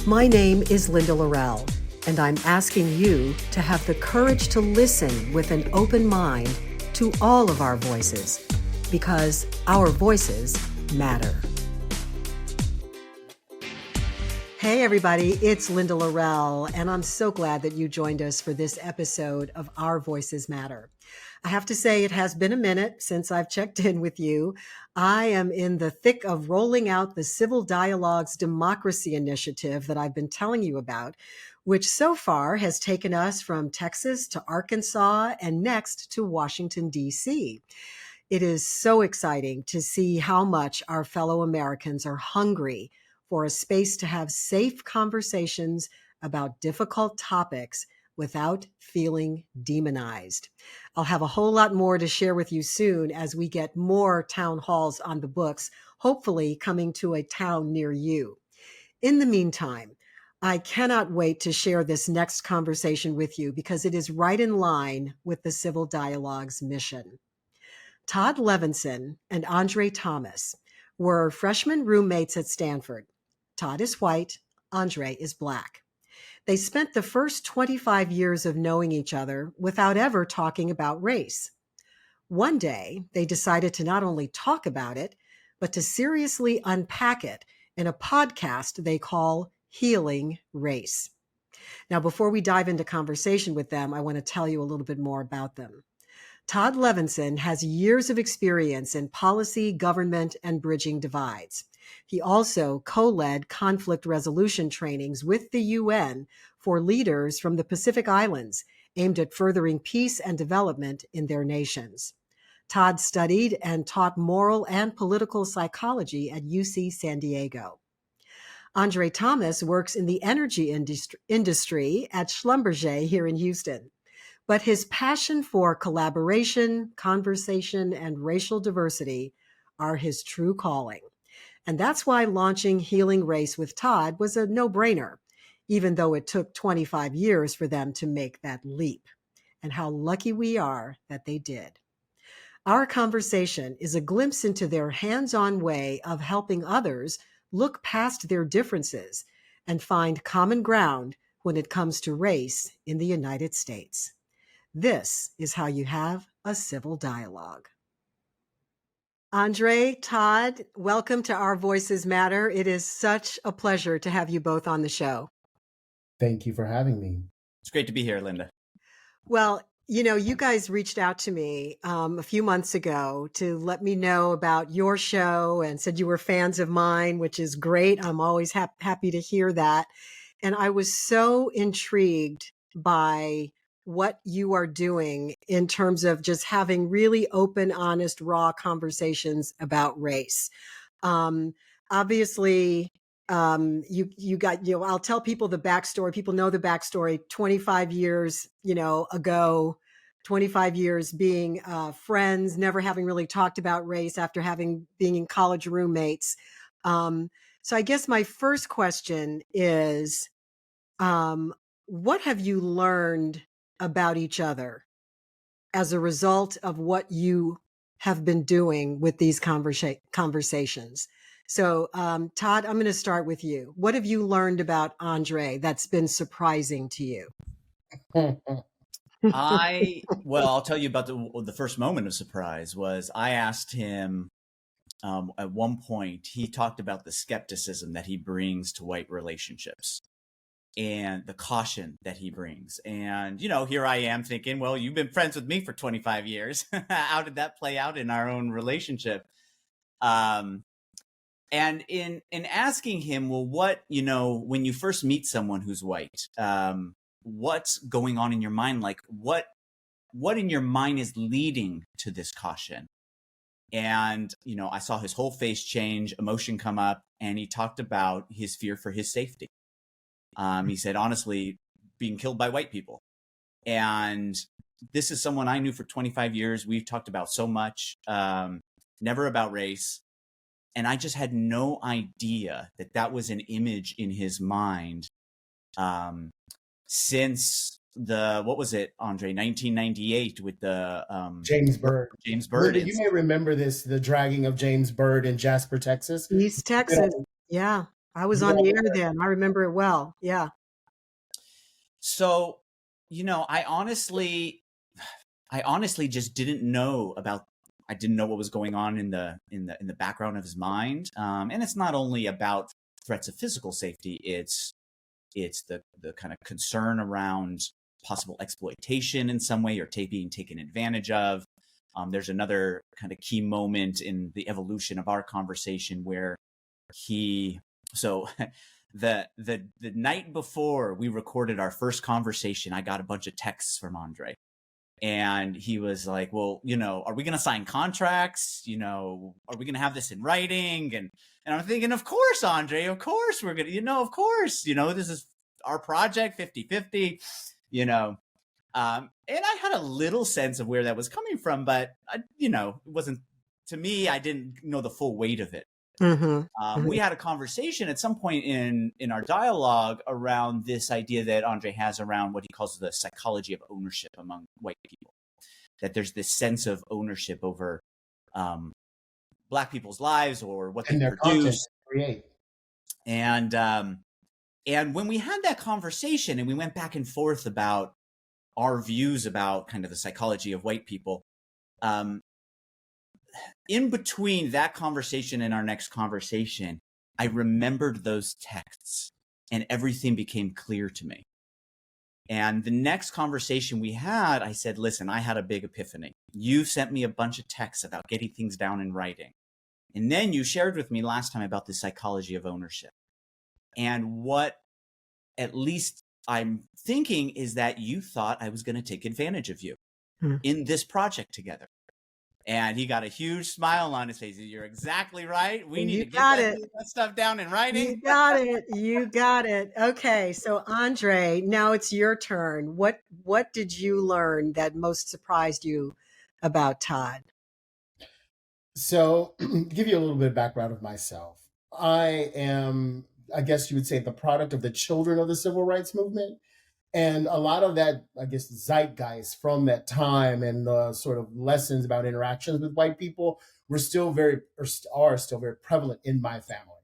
My name is Linda Lorelle, and I'm asking you to have the courage to listen with an open mind to all of our voices, because our voices matter. Hey everybody, it's Linda Lorelle, and I'm so glad that you joined us for this episode of Our Voices Matter. I have to say it has been a minute since I've checked in with you. I am in the thick of rolling out the Civil Dialogues Democracy Initiative that I've been telling you about, which so far has taken us from Texas to Arkansas and next to Washington, D.C. It is so exciting to see how much our fellow Americans are hungry for a space to have safe conversations about difficult topics without feeling demonized. I'll have a whole lot more to share with you soon as we get more town halls on the books, hopefully coming to a town near you. In the meantime, I cannot wait to share this next conversation with you because it is right in line with the Civil Dialogue's mission. Todd Levinson and André Thomas were freshman roommates at Stanford. Todd is white, André is black. They spent the first 25 years of knowing each other without ever talking about race. One day, they decided to not only talk about it, but to seriously unpack it in a podcast they call Healing Race. Now, before we dive into conversation with them, I want to tell you a little bit more about them. Todd Levinson has years of experience in policy, government, and bridging divides. He also co-led conflict resolution trainings with the UN for leaders from the Pacific Islands aimed at furthering peace and development in their nations. Todd studied and taught moral and political psychology at UC San Diego. André Thomas works in the energy industry at Schlumberger here in Houston. But his passion for collaboration, conversation, and racial diversity are his true calling. And that's why launching Healing Race with Todd was a no-brainer, even though it took 25 years for them to make that leap. And how lucky we are that they did. Our conversation is a glimpse into their hands-on way of helping others look past their differences and find common ground when it comes to race in the United States. This is how you have a civil dialogue. André, Todd, welcome to Our Voices Matter. It is such a pleasure to have you both on the show. Thank you for having me. It's great to be here, Linda. Well, you know, you guys reached out to me a few months ago to let me know about your show and said you were fans of mine, which is great. I'm always happy to hear that. And I was so intrigued by what you are doing in terms of just having really open, honest, raw conversations about race. Obviously, you got, I'll tell people the backstory. People know the backstory. 25 years, ago, 25 years being friends, never having really talked about race after being in college roommates. So I guess my first question is, what have you learned about each other as a result of what you have been doing with these conversations? So, Todd, I'm going to start with you. What have you learned about André that's been surprising to you? I'll tell you about the first moment of surprise was I asked him at one point, he talked about the skepticism that he brings to white relationships and the caution that he brings. And, here I am thinking, well, you've been friends with me for 25 years. How did that play out in our own relationship? And in asking him, well, what, when you first meet someone who's white, what's going on in your mind? Like what in your mind is leading to this caution? And, I saw his whole face change, emotion come up, and he talked about his fear for his safety. He said, honestly, being killed by white people. And this is someone I knew for 25 years. We've talked about so much, never about race. And I just had no idea that was an image in his mind since what was it, André, 1998 with the James Byrd. Linda, you may remember the dragging of James Byrd in Jasper, Texas. East Texas. Yeah. I was on the air then. I remember it well. Yeah. So, I honestly just didn't know about. I didn't know what was going on in the background of his mind. And it's not only about threats of physical safety. It's the kind of concern around possible exploitation in some way or being taken advantage of. There's another kind of key moment in the evolution of our conversation where the night before we recorded our first conversation, I got a bunch of texts from André. And he was like, well, are we going to sign contracts? Are we going to have this in writing? And I'm thinking, of course, André, of course we're going to, of course, this is our project, 50-50, and I had a little sense of where that was coming from, but, it wasn't, to me, I didn't know the full weight of it. We had a conversation at some point in our dialogue around this idea that André has around what he calls the psychology of ownership among white people, that there's this sense of ownership over Black people's lives or what they produce. Create. And when we had that conversation and we went back and forth about our views about kind of the psychology of white people, in between that conversation and our next conversation, I remembered those texts and everything became clear to me. And the next conversation we had, I said, listen, I had a big epiphany. You sent me a bunch of texts about getting things down in writing. And then you shared with me last time about the psychology of ownership. And what at least I'm thinking is that you thought I was going to take advantage of you in this project together. And he got a huge smile on his face. You're exactly right. We need to get that stuff down in writing. You got it. You got it. Okay. So André, now it's your turn. What did you learn that most surprised you about Todd? So to give you a little bit of background of myself, I am, I guess you would say, the product of the children of the civil rights movement. And a lot of that, I guess, zeitgeist from that time and the sort of lessons about interactions with white people are still very prevalent in my family.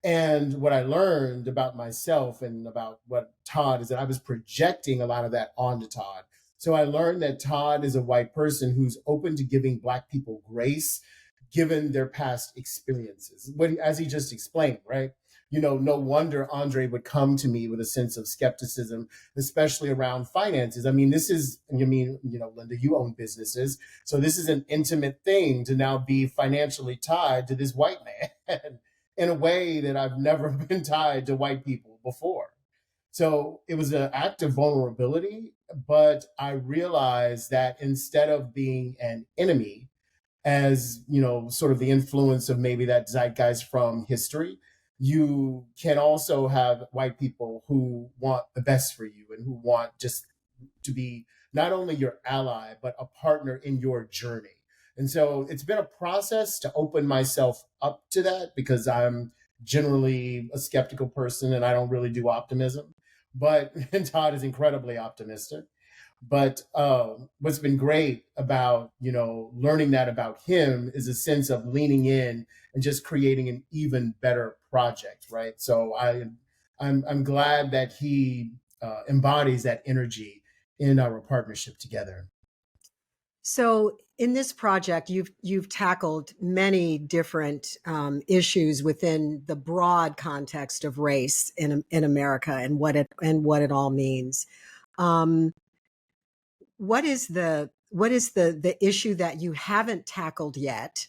And what I learned about myself and about what Todd is that I was projecting a lot of that onto Todd. So I learned that Todd is a white person who's open to giving Black people grace, given their past experiences. As he just explained, right? No wonder André would come to me with a sense of skepticism, especially around finances. I mean, Linda, you own businesses. So this is an intimate thing to now be financially tied to this white man in a way that I've never been tied to white people before. So it was an act of vulnerability, but I realized that instead of being an enemy, as, sort of the influence of maybe that zeitgeist from history, you can also have white people who want the best for you and who want just to be not only your ally, but a partner in your journey. And so it's been a process to open myself up to that because I'm generally a skeptical person and I don't really do optimism. But Todd is incredibly optimistic. But what's been great about, learning that about him is a sense of leaning in and just creating an even better project, right? So I'm glad that he embodies that energy in our partnership together. So in this project, you've tackled many different issues within the broad context of race in America and what it all means. What is the issue that you haven't tackled yet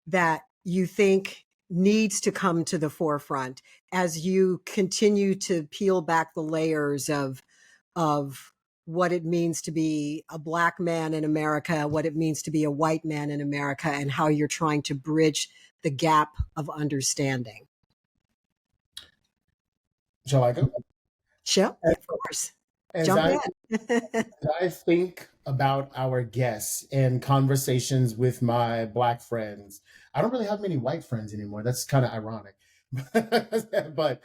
that you think needs to come to the forefront as you continue to peel back the layers of what it means to be a Black man in America, what it means to be a white man in America, and how you're trying to bridge the gap of understanding? Shall I go? Sure, of course. As Jump in. I think about our guests and conversations with my Black friends, I don't really have many white friends anymore. That's kind of ironic, but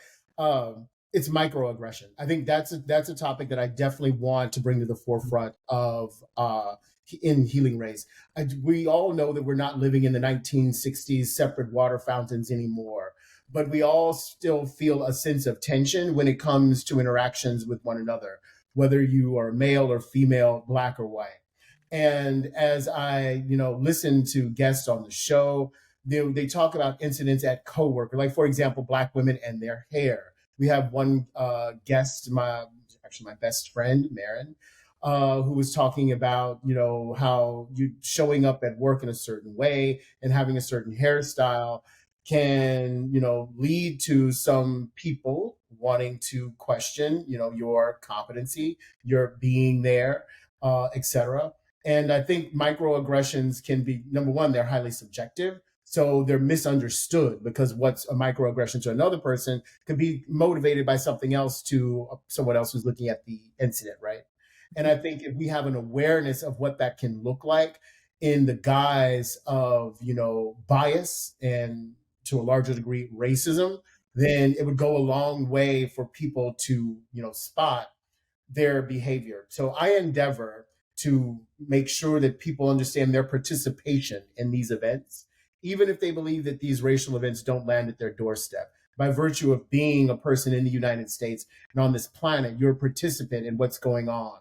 it's microaggression. I think that's a topic that I definitely want to bring to the forefront of in Healing Race. We all know that we're not living in the 1960s separate water fountains anymore. but we all still feel a sense of tension when it comes to interactions with one another, whether you are male or female, black or white. And as I, listen to guests on the show, they talk about incidents at coworker, like for example, black women and their hair. We have one guest, my best friend, Marin, who was talking about, how you showing up at work in a certain way and having a certain hairstyle can, lead to some people wanting to question, your competency, your being there, etc. And I think microaggressions can be, number one, they're highly subjective. So they're misunderstood because what's a microaggression to another person could be motivated by something else to someone else who's looking at the incident, right? And I think if we have an awareness of what that can look like in the guise of, bias and to a larger degree racism, then it would go a long way for people to, spot their behavior. So I endeavor to make sure that people understand their participation in these events, even if they believe that these racial events don't land at their doorstep. By virtue of being a person in the United States and on this planet, you're a participant in what's going on.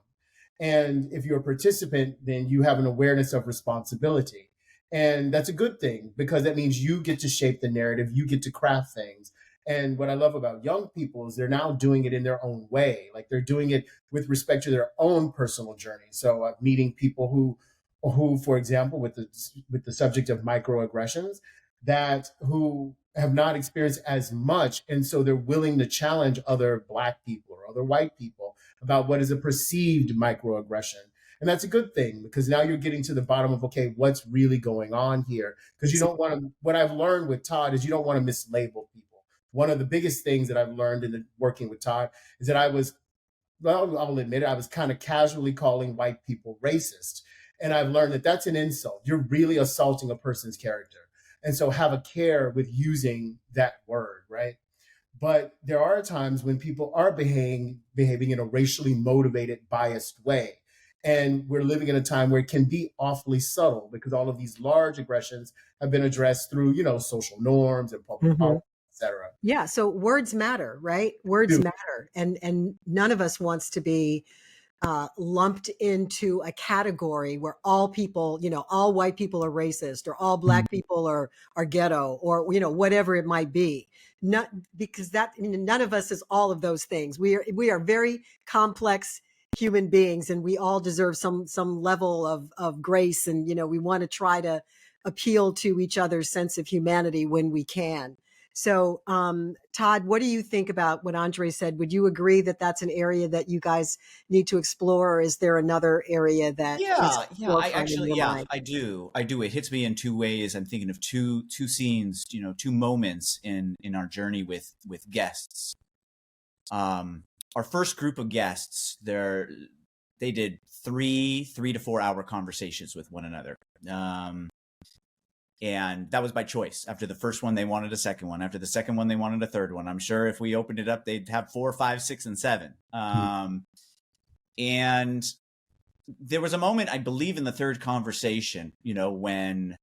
And if you're a participant, then you have an awareness of responsibility. And that's a good thing because that means you get to shape the narrative, you get to craft things. And what I love about young people is they're now doing it in their own way. Like they're doing it with respect to their own personal journey. So meeting people who, for example, with the subject of microaggressions, who have not experienced as much, and so they're willing to challenge other Black people or other white people about what is a perceived microaggression. And that's a good thing because now you're getting to the bottom of, okay, what's really going on here? Because you don't want to, what I've learned with Todd is you don't want to mislabel people. One of the biggest things that I've learned in working with Todd is that I'll admit it, I was kind of casually calling white people racist. And I've learned that that's an insult. You're really assaulting a person's character. And so have a care with using that word, right? But there are times when people are behaving in a racially motivated, biased way. And we're living in a time where it can be awfully subtle because all of these large aggressions have been addressed through, social norms and public policy, et cetera. Yeah. So words matter, right? Words matter. And none of us wants to be lumped into a category where all people, all white people are racist or all Black people are ghetto or, whatever it might be. Not because none of us is all of those things. We are very complex human beings and we all deserve some level of grace. And, we want to try to appeal to each other's sense of humanity when we can. So, Todd, what do you think about what André said? Would you agree that that's an area that you guys need to explore? Or is there another area that? I do. It hits me in two ways. I'm thinking of two scenes, two moments in our journey with guests. Our first group of guests, they did 3 to 4 hour conversations with one another. And that was by choice. After the first one, they wanted a second one. After the second one, they wanted a third one. I'm sure if we opened it up, they'd have 4, 5, 6, and 7. And there was a moment, I believe, in the third conversation, when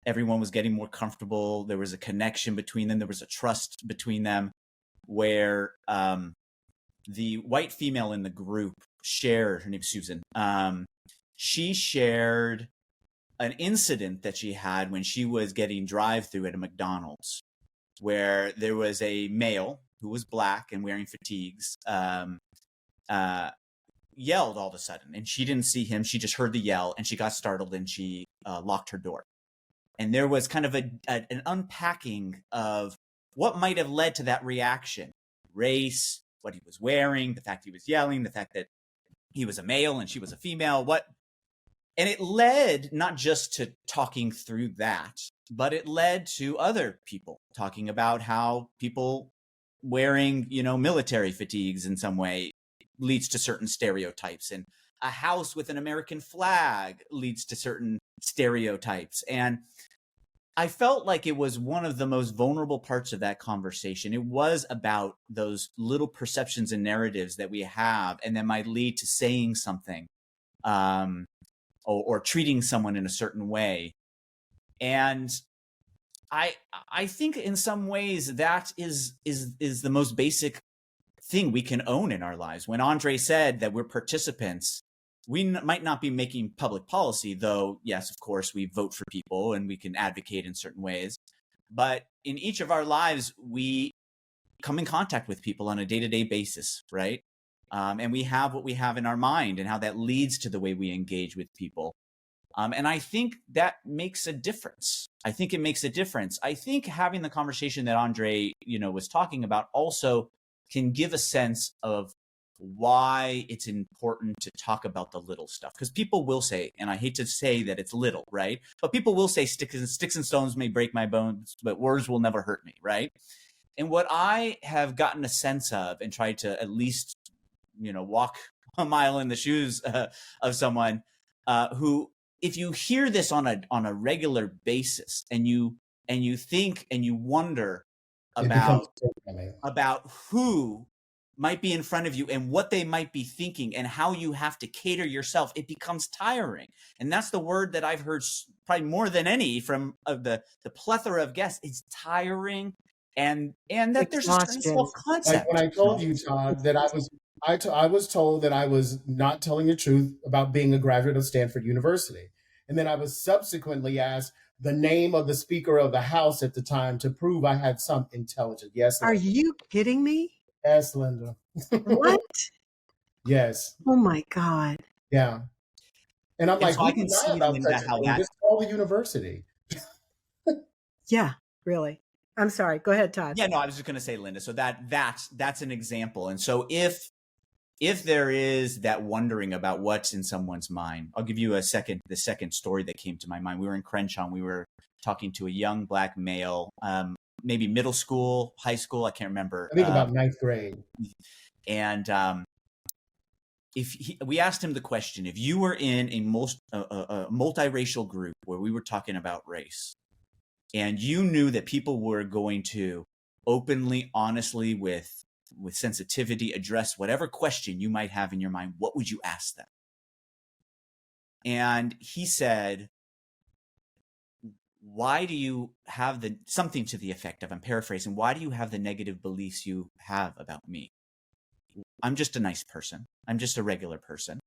everyone was getting more comfortable. There was a connection between them. There was a trust between them where the white female in the group shared, her name's Susan, she shared an incident that she had when she was getting drive-through at a McDonald's, where there was a male who was Black and wearing fatigues, yelled all of a sudden, and she didn't see him. She just heard the yell, and she got startled, and she locked her door. And there was kind of an unpacking of what might have led to that reaction: race, what he was wearing, the fact he was yelling, the fact that he was a male and she was a female. And it led not just to talking through that, but it led to other people talking about how people wearing, military fatigues in some way leads to certain stereotypes, and a house with an American flag leads to certain stereotypes. And I felt like it was one of the most vulnerable parts of that conversation. It was about those little perceptions and narratives that we have and that might lead to saying something, or treating someone in a certain way. And I think in some ways that is the most basic thing we can own in our lives. When André said that we're participants, we might not be making public policy, though, yes, of course, we vote for people and we can advocate in certain ways. But in each of our lives, we come in contact with people on a day-to-day basis, right? And we have what we have in our mind and how that leads to the way we engage with people. And I think that makes a difference. I think it makes a difference. I think having the conversation that André, was talking about also can give a sense of why it's important to talk about the little stuff. Because people will say, and I hate to say that it's little, right? But people will say sticks and stones may break my bones, but words will never hurt me, right? And what I have gotten a sense of and tried to at least, walk a mile in the shoes of someone who, if you hear this on a regular basis and you think and you wonder about who might be in front of you and what they might be thinking and how you have to cater yourself, it becomes tiring. And that's the word that I've heard probably more than any from the plethora of guests. It's tiring, and that there's a stressful concept. Like when I told you, Todd, that I was told that I was not telling the truth about being a graduate of Stanford University. And then I was subsequently asked the name of the Speaker of the House at the time to prove I had some intelligence. Yes. Are you kidding me? Yes, Linda. What? Yes. Oh my God. Yeah. And I'm like, so I can see, Linda, how that... Just call the university. Yeah, really. I'm sorry. Go ahead, Todd. Yeah, no, I was just going to say, Linda, so that's an example. And so if there is that wondering about what's in someone's mind, I'll give you the second story that came to my mind. We were in Crenshaw, and we were talking to a young Black male, maybe middle school, high school, I can't remember. I think about ninth grade. And we asked him the question, if you were in a multiracial group where we were talking about race, and you knew that people were going to openly, honestly, with sensitivity, address whatever question you might have in your mind, what would you ask them? And he said, why do you have something to the effect of, I'm paraphrasing, why do you have the negative beliefs you have about me? I'm just a nice person. I'm just a regular person.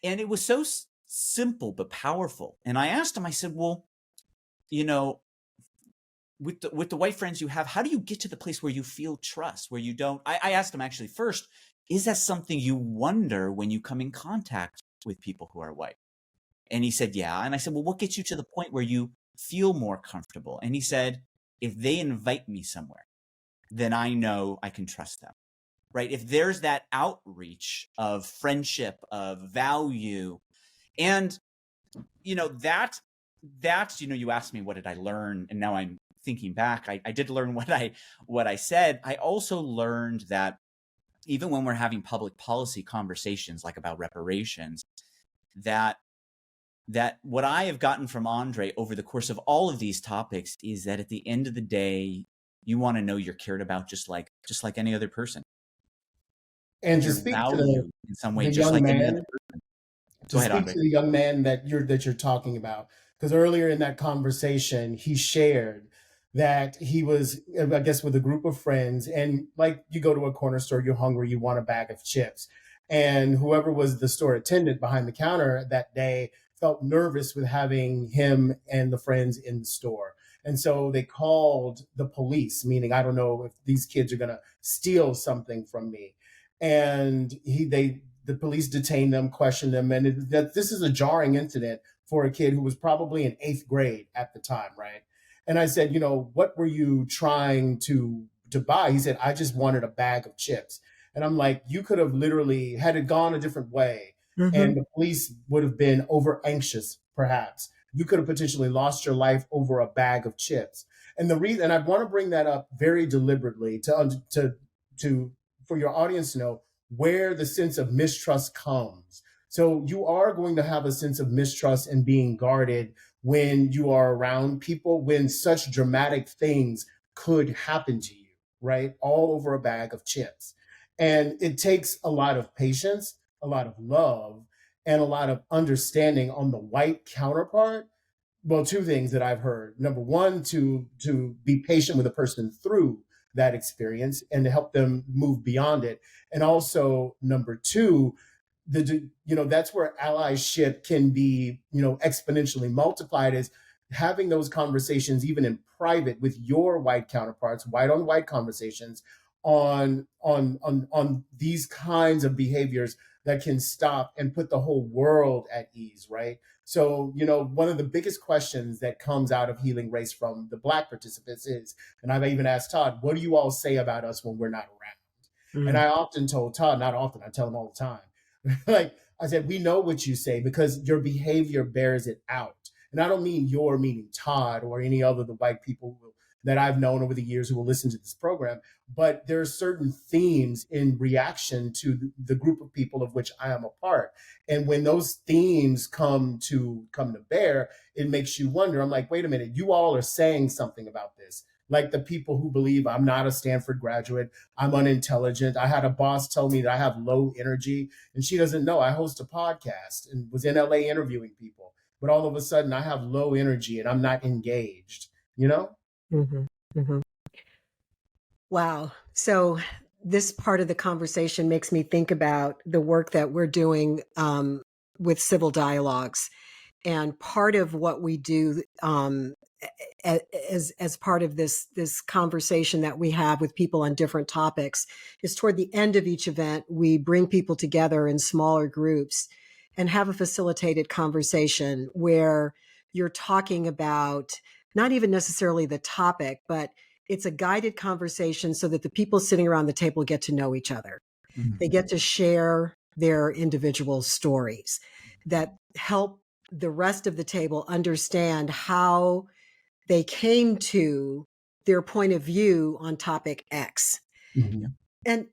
And it was so simple but powerful. And I asked him, I said, well, with the white friends you have, how do you get to the place where you feel trust, where you don't? I asked him actually first, is that something you wonder when you come in contact with people who are white? And he said, yeah. And I said, well, what gets you to the point where you feel more comfortable? And he said, if they invite me somewhere, then I know I can trust them, right? If there's that outreach of friendship, of value, and, that, you asked me, what did I learn? And now I'm thinking back, I did learn what I said. I also learned that even when we're having public policy conversations, like about reparations, that what I have gotten from André over the course of all of these topics is that at the end of the day, you want to know you're cared about just like any other person. And to speak to in some way, just like any other person. To speak to the young man that you're talking about, because earlier in that conversation, he shared that he was, I guess, with a group of friends, and like you go to a corner store, you're hungry, you want a bag of chips, and whoever was the store attendant behind the counter that day felt nervous with having him and the friends in the store. And so they called the police, meaning, I don't know if these kids are going to steal something from me. And the police detained them, questioned them. And this is a jarring incident for a kid who was probably in 8th grade at the time, right? And I said, what were you trying to buy? He said, I just wanted a bag of chips. And I'm like, you could have literally, had it gone a different way, and the police would have been over anxious, perhaps. You could have potentially lost your life over a bag of chips. And the reason, and I want to bring that up very deliberately to for your audience to know where the sense of mistrust comes. So you are going to have a sense of mistrust and being guarded when you are around people, when such dramatic things could happen to you, right? All over a bag of chips. And it takes a lot of patience, a lot of love, and a lot of understanding on the white counterpart well, two things that I've heard. Number one, to be patient with a person through that experience and to help them move beyond it. And also number two, that's where allyship can be, exponentially multiplied, is having those conversations even in private with your white counterparts, white on white conversations on these kinds of behaviors that can stop and put the whole world at ease, right? So, one of the biggest questions that comes out of Healing Race from the Black participants is, and I've even asked Todd, what do you all say about us when we're not around? And I often told Todd, not often, I tell him all the time, like I said, we know what you say because your behavior bears it out. And I don't mean your, meaning Todd or any other of the white people that I've known over the years who will listen to this program, but there are certain themes in reaction to the group of people of which I am a part. And when those themes come to bear, it makes you wonder. I'm like, wait a minute, you all are saying something about this. Like the people who believe I'm not a Stanford graduate, I'm unintelligent. I had a boss tell me that I have low energy, and she doesn't know I host a podcast and was in LA interviewing people. But all of a sudden I have low energy and I'm not engaged, Mm-hmm. Mm-hmm. Wow. So this part of the conversation makes me think about the work that we're doing with civil dialogues. And part of what we do as part of this conversation that we have with people on different topics is toward the end of each event, we bring people together in smaller groups and have a facilitated conversation where you're talking about not even necessarily the topic, but it's a guided conversation so that the people sitting around the table get to know each other. Mm-hmm. They get to share their individual stories that help the rest of the table understand how they came to their point of view on topic X. Mm-hmm. And,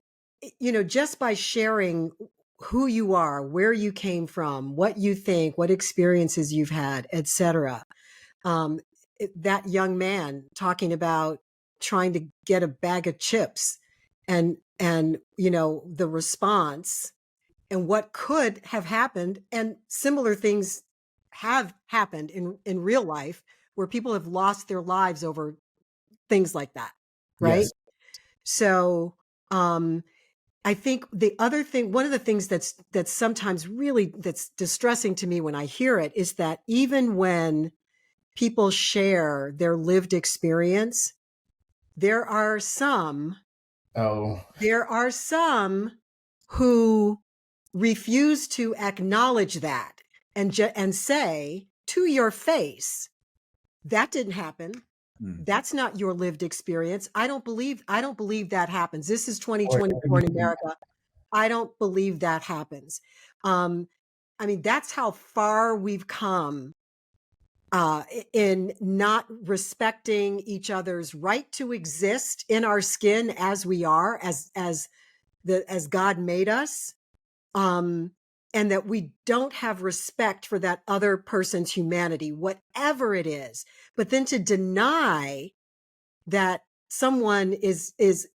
just by sharing who you are, where you came from, what you think, what experiences you've had, et cetera. That young man talking about trying to get a bag of chips and the response and what could have happened, and similar things have happened in real life where people have lost their lives over things like that, right? Yes. So I think the other thing, one of the things that's sometimes really that's distressing to me when I hear it is that even when people share their lived experience, there are some who refuse to acknowledge that and say to your face, that didn't happen. That's not your lived experience. I don't believe that happens. This is 2024 in America. I don't believe that happens. That's how far we've come in not respecting each other's right to exist in our skin as we are, as God made us, and that we don't have respect for that other person's humanity, whatever it is. But then to deny that someone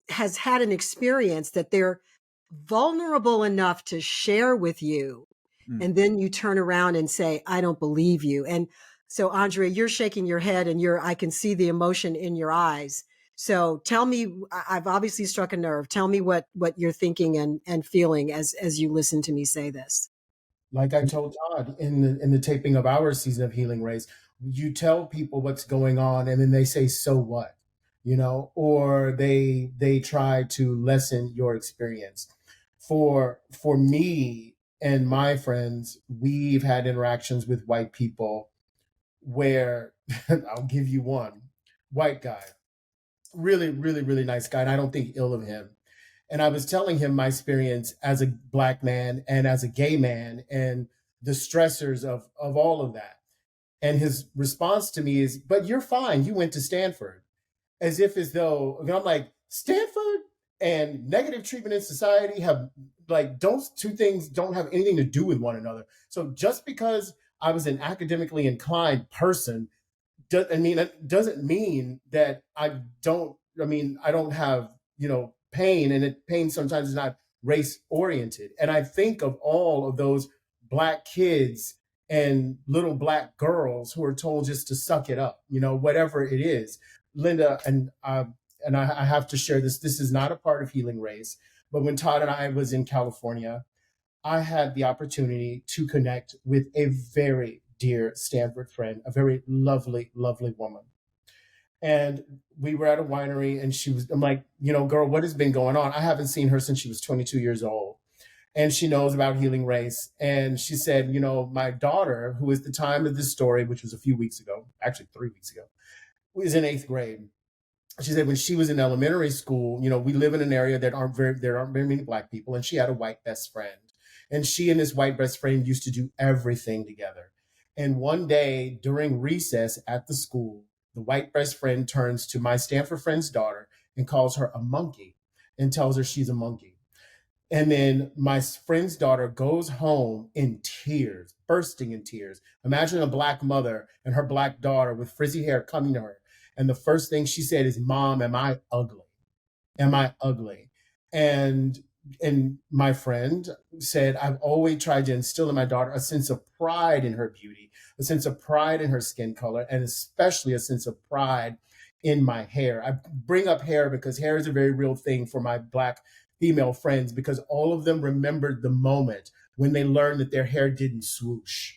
has had an experience that they're vulnerable enough to share with you, and then you turn around and say, I don't believe you. And so, André, you're shaking your head and I can see the emotion in your eyes. So tell me, I've obviously struck a nerve. Tell me what you're thinking and feeling as you listen to me say this. Like I told Todd in the taping of our season of Healing Race, you tell people what's going on and then they say, so what? Or they try to lessen your experience. For me and my friends, we've had interactions with white people where I'll give you one white guy, really, really, really nice guy. And I don't think ill of him. And I was telling him my experience as a Black man and as a gay man and the stressors of all of that. And his response to me is, but you're fine. You went to Stanford. As though, I'm like, Stanford and negative treatment in society have those two things don't have anything to do with one another. So just because I was an academically inclined person, doesn't mean that I don't have, pain, and pain sometimes is not race oriented. And I think of all of those Black kids and little Black girls who are told just to suck it up, whatever it is. Linda, and I have to share this. This is not a part of Healing Race, but when Todd and I was in California, I had the opportunity to connect with a very dear Stanford friend, a very lovely, lovely woman. And we were at a winery, and I'm like, girl, what has been going on? I haven't seen her since she was 22 years old. And she knows about Healing Race. And she said, my daughter, who is the time of this story, which was a few weeks ago, actually 3 weeks ago, was in 8th grade. She said when she was in elementary school, we live in an area that there aren't very many Black people, and she had a white best friend. And she and this white best friend used to do everything together. And one day during recess at the school, the white best friend turns to my Stanford friend's daughter and calls her a monkey and tells her she's a monkey. And then my friend's daughter goes home in tears, bursting in tears. Imagine a Black mother and her Black daughter with frizzy hair coming to her. And the first thing she said is, "Mom, am I ugly? Am I ugly?" And my friend said, "I've always tried to instill in my daughter a sense of pride in her beauty, a sense of pride in her skin color, and especially a sense of pride in my hair." I bring up hair because hair is a very real thing for my Black female friends, because all of them remembered the moment when they learned that their hair didn't swoosh.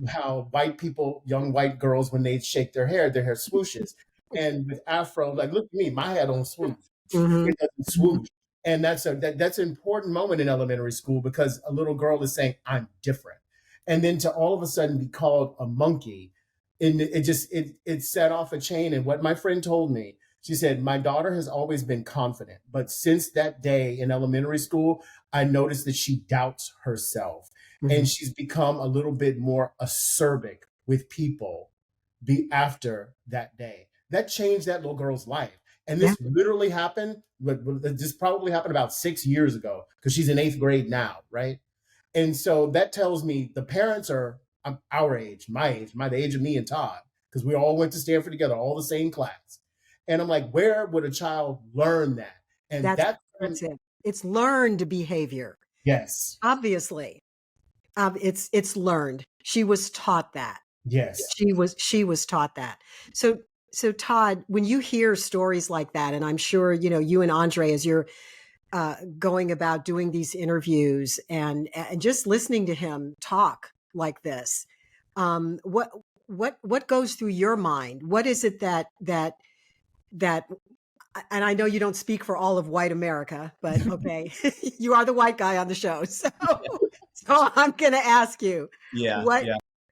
How white people, young white girls, when they shake their hair swooshes. And with Afro, like, look at me, my hair don't swoosh. It doesn't swoosh. And that's an important moment in elementary school, because a little girl is saying, "I'm different." And then to all of a sudden be called a monkey, and it set off a chain. And what my friend told me, she said, "My daughter has always been confident, but since that day in elementary school, I noticed that she doubts herself. And she's become a little bit more acerbic with people after that day." That changed that little girl's life. And this literally happened, this probably happened about 6 years ago, because she's in 8th grade now, right? And so that tells me the parents are our age, the age of me and Todd, because we all went to Stanford together, all the same class. And I'm like, where would a child learn that? And that's it. It's learned behavior. Yes. Obviously. It's learned. She was taught that. Yes. She was taught that. So Todd, when you hear stories like that, and I'm sure, you and André, as you're going about doing these interviews and just listening to him talk like this, what goes through your mind? What is it that, and I know you don't speak for all of white America, but okay, you are the white guy on the show. So I'm going to ask you,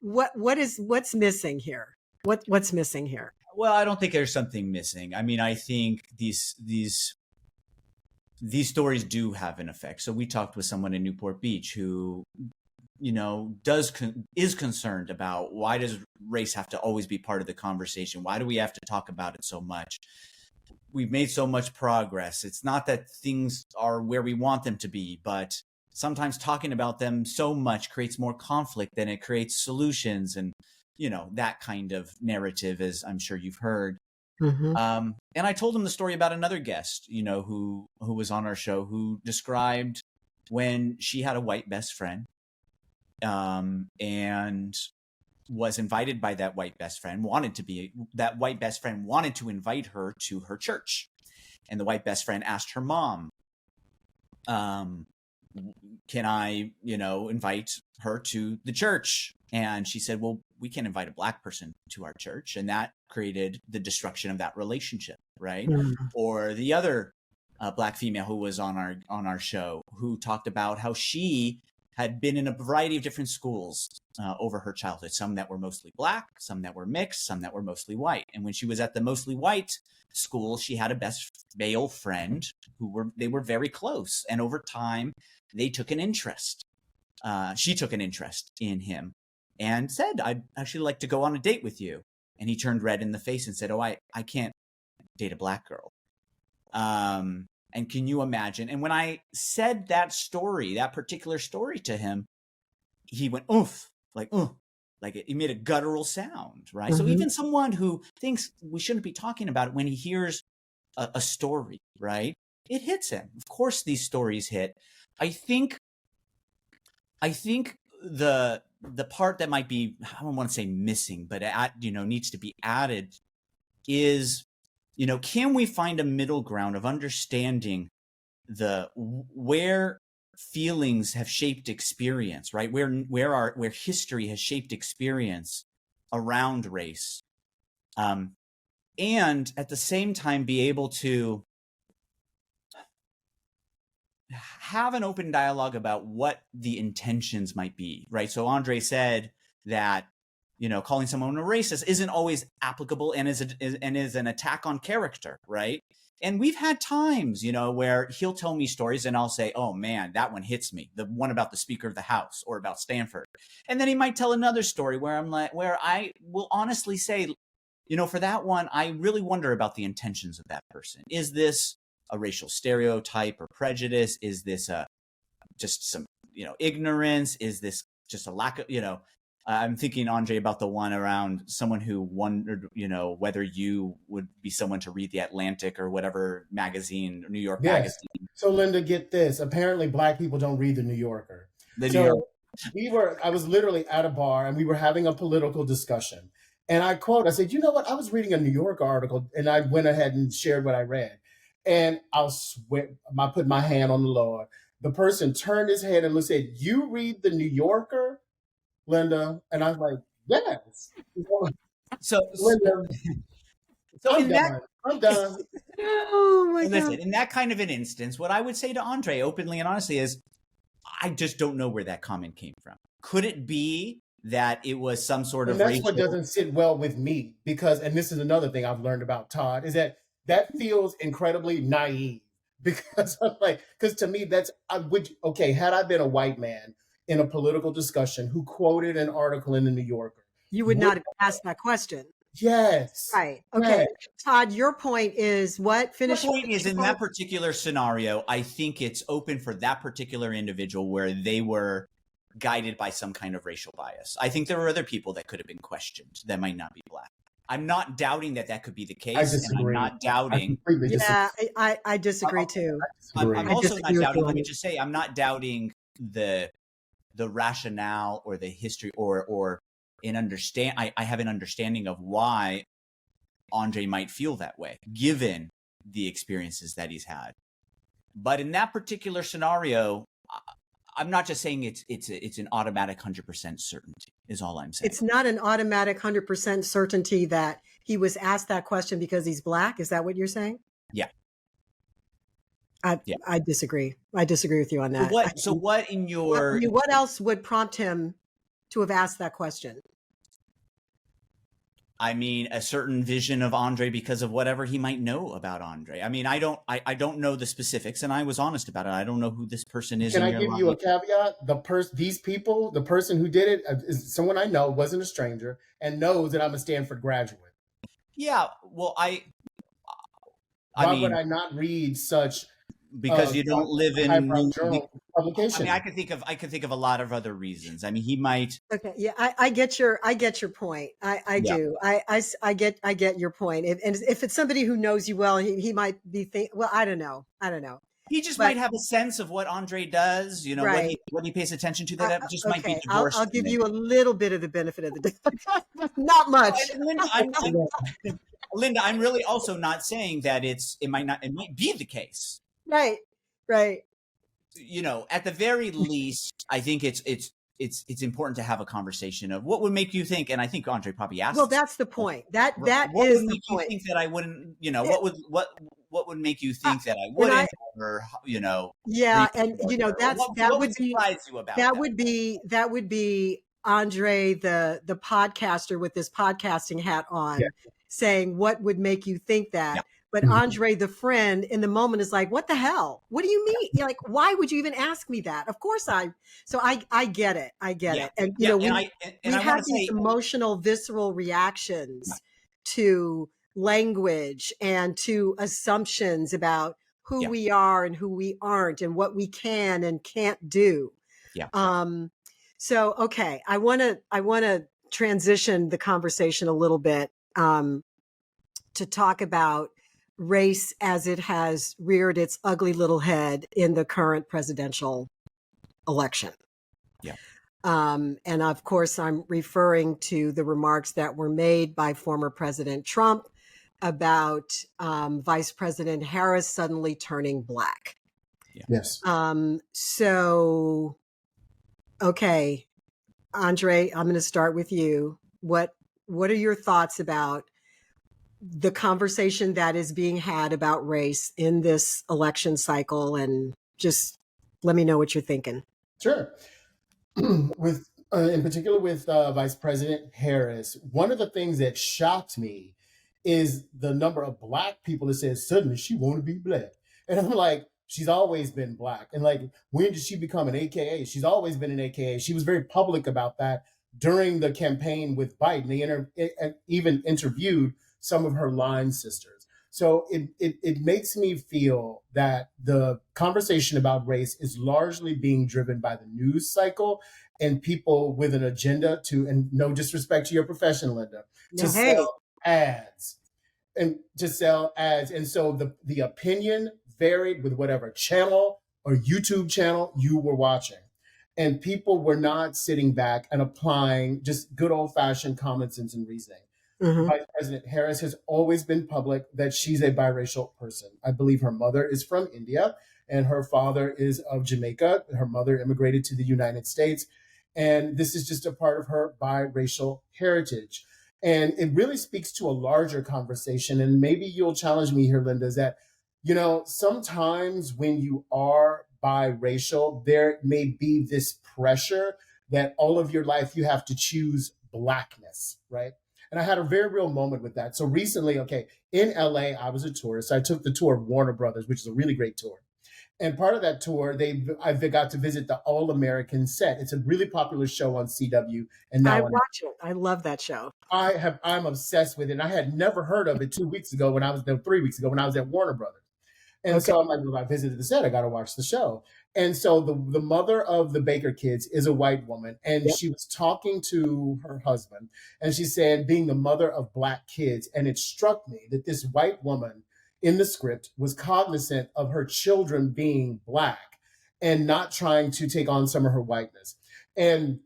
what's missing here? What's missing here? Well, I don't think there's something missing. I mean, I think these stories do have an effect. So we talked with someone in Newport Beach who, is concerned about, why does race have to always be part of the conversation? Why do we have to talk about it so much? We've made so much progress. It's not that things are where we want them to be, but sometimes talking about them so much creates more conflict than it creates solutions, and that kind of narrative, as I'm sure you've heard. And I told him the story about another guest, who was on our show, who described when she had a white best friend, and was invited by that white best friend, wanted to invite her to her church. And the white best friend asked her mom, "Can I, invite her to the church?" And she said, "Well, we can't invite a Black person to our church." And that created the destruction of that relationship, right? Or the other Black female who was on our show, who talked about how she had been in a variety of different schools over her childhood, some that were mostly Black, some that were mixed, some that were mostly white. And when she was at the mostly white school, she had a best male friend they were very close. And over time, they took an interest. She took an interest in him and said, "I'd actually like to go on a date with you." And he turned red in the face and said, "Oh, I can't date a Black girl." And can you imagine? And when I said that particular story to him, he went, "Oof," like it made a guttural sound, right? So even someone who thinks we shouldn't be talking about it, when he hears a story, right, it hits him. Of course, these stories hit. I think the the part that might be, I don't want to say missing, but needs to be added is, can we find a middle ground of understanding where feelings have shaped experience, right? Where history has shaped experience around race, and at the same time be able to have an open dialogue about what the intentions might be, right? So André said that, calling someone a racist isn't always applicable and is an attack on character, right? And we've had times, where he'll tell me stories and I'll say, oh man, that one hits me. The one about the Speaker of the House or about Stanford. And then he might tell another story where I will honestly say, for that one, I really wonder about the intentions of that person. Is this a racial stereotype or prejudice? Is this just some, ignorance? Is this just a lack of, I'm thinking, André, about the one around someone who wondered, whether you would be someone to read the Atlantic or whatever magazine, New York magazine. So Linda, get this. Apparently Black people don't read the New Yorker. I was literally at a bar and we were having a political discussion. And I said, you know what? I was reading a New Yorker article and I went ahead and shared what I read. And I'll swear, I put my hand on the Lord. The person turned his head and said, you read the New Yorker, Linda? And I was like, yes. Linda, I'm done. Oh my God. Listen, in that kind of an instance, what I would say to André openly and honestly is, I just don't know where that comment came from. Could it be that it was some sort of racial... what doesn't sit well with me, because, and this is another thing I've learned about Todd, is that feels incredibly naive, because to me, had I been a white man in a political discussion who quoted an article in the New Yorker, you would not have asked that question. Yes. Right. Okay. Yes. Todd, your point is what? Finish. The point is, in that particular scenario, I think it's open for that particular individual where they were guided by some kind of racial bias. I think there were other people that could have been questioned that might not be Black. I'm not doubting that could be the case. I disagree. And I'm not doubting. I disagree too. I'm also not doubting. Let me just say, I'm not doubting the rationale or the history or I have an understanding of why André might feel that way, given the experiences that he's had. But in that particular scenario, I'm not just saying it's an automatic 100% certainty is all I'm saying. It's not an automatic 100% certainty that he was asked that question because he's Black. Is that what you're saying? Yeah. I disagree. I disagree with you on that. What else would prompt him to have asked that question? I mean, a certain vision of André because of whatever he might know about André. I mean, I don't know the specifics, and I was honest about it. I don't know who this person is. Can I give you a caveat? The person who did it is someone I know, wasn't a stranger, and knows that I'm a Stanford graduate. Yeah, well, Why would I not read such? Because you don't live in journal publication. I mean, I could think of a lot of other reasons. I mean, he might. Okay, yeah, I get your point. I do. I get your point. And if it's somebody who knows you well, he might be well, I don't know. He just might have a sense of what André does. Right. what he pays attention to. That just might be divorced. I'll give you a little bit of the benefit of the doubt. Not much. Linda, I'm really also not saying that it might be the case. Right. At the very least, I think it's important to have a conversation of what would make you think, and I think André probably asked. Well, that's the point. That is the point. You think that I wouldn't, what would make you think that I wouldn't, Yeah, and that would be André, the podcaster with this podcasting hat on, saying what would make you think that. Yeah. But André, the friend, in the moment is like, what the hell? What do you mean? You're like, why would you even ask me that? Of course I get it. And, we have these emotional, visceral reactions to language and to assumptions about who we are and who we aren't and what we can and can't do. Yeah. So, okay. I want to transition the conversation a little bit, to talk about race as it has reared its ugly little head in the current presidential election. Yeah. And of course, I'm referring to the remarks that were made by former President Trump about Vice President Harris suddenly turning Black. Yeah. Yes. So, okay, André, I'm going to start with you. What are your thoughts about the conversation that is being had about race in this election cycle? And just let me know what you're thinking. Sure. With in particular with Vice President Harris, one of the things that shocked me is the number of Black people that said suddenly she want to be Black, and I'm like, she's always been Black, and like, when did she become an AKA? She's always been an AKA. She was very public about that during the campaign with Biden. They even interviewed some of her line sisters. So it makes me feel that the conversation about race is largely being driven by the news cycle and people with an agenda to, and no disrespect to your profession, Linda, to sell ads And so the opinion varied with whatever channel or YouTube channel you were watching. And people were not sitting back and applying just good old fashioned common sense and reasoning. Mm-hmm. Vice President Harris has always been public that she's a biracial person. I believe her mother is from India and her father is of Jamaica. Her mother immigrated to the United States. And this is just a part of her biracial heritage. And it really speaks to a larger conversation. And maybe you'll challenge me here, Linda, is that, sometimes when you are biracial, there may be this pressure that all of your life you have to choose Blackness, right? And I had a very real moment with that. So recently, in LA, I was a tourist. I took the tour of Warner Brothers, which is a really great tour. And part of that tour, I got to visit the All American set. It's a really popular show on CW. And now I watch it. I love that show. I'm obsessed with it. And I had never heard of it 3 weeks ago when I was at Warner Brothers. And so I'm like, well, I visited the set. I got to watch the show. And so the mother of the Baker kids is a white woman. And she was talking to her husband. And she said, being the mother of Black kids. And it struck me that this white woman in the script was cognizant of her children being Black and not trying to take on some of her whiteness. And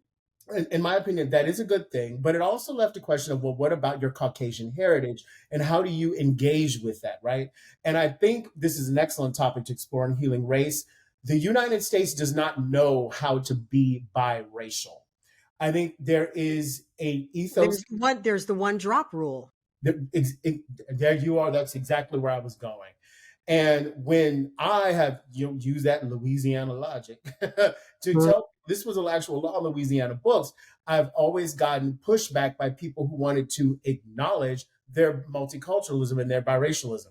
in my opinion, that is a good thing, but it also left a question of, well, what about your Caucasian heritage and how do you engage with that, right? And I think this is an excellent topic to explore in Healing Race. The United States does not know how to be biracial. I think there is a ethos. There's the one drop rule. There you are. That's exactly where I was going. And when I have used that in Louisiana logic to tell this was an actual law in Louisiana books, I've always gotten pushback by people who wanted to acknowledge their multiculturalism and their biracialism.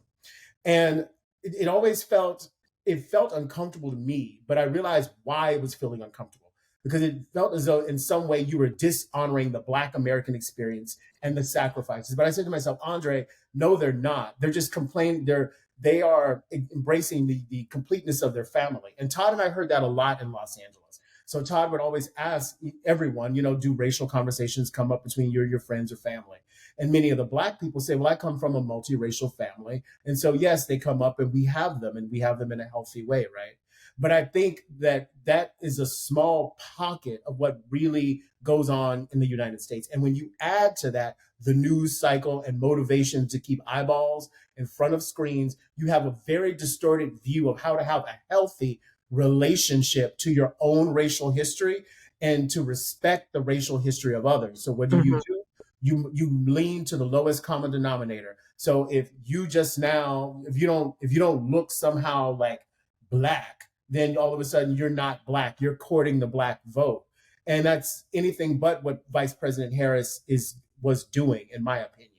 And it always felt uncomfortable to me, but I realized why it was feeling uncomfortable, because it felt as though in some way you were dishonoring the Black American experience and the sacrifices. But I said to myself, André, no, they're not. They're just complaining. They are embracing the completeness of their family. And Todd and I heard that a lot in Los Angeles. So Todd would always ask everyone, do racial conversations come up between you or your friends or family? And many of the Black people say, well, I come from a multiracial family. And so, yes, they come up and we have them in a healthy way, right? But I think that is a small pocket of what really goes on in the United States. And when you add to that the news cycle and motivation to keep eyeballs in front of screens, you have a very distorted view of how to have a healthy relationship to your own racial history and to respect the racial history of others. So what do? You lean to the lowest common denominator. So if you don't look somehow like Black, then all of a sudden you're not Black. You're courting the Black vote. And that's anything but what Vice President Harris was doing, in my opinion.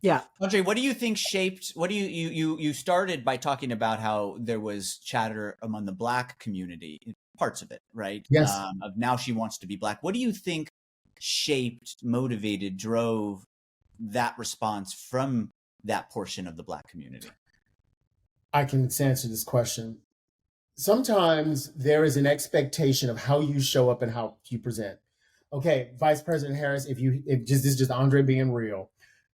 Yeah. André, what do you think shaped, you started by talking about how there was chatter among the Black community, parts of it, right? Yes. Of now she wants to be Black. What do you think shaped, motivated, drove that response from that portion of the Black community? I can answer this question. Sometimes there is an expectation of how you show up and how you present. Okay, Vice President Harris, this is just André being real.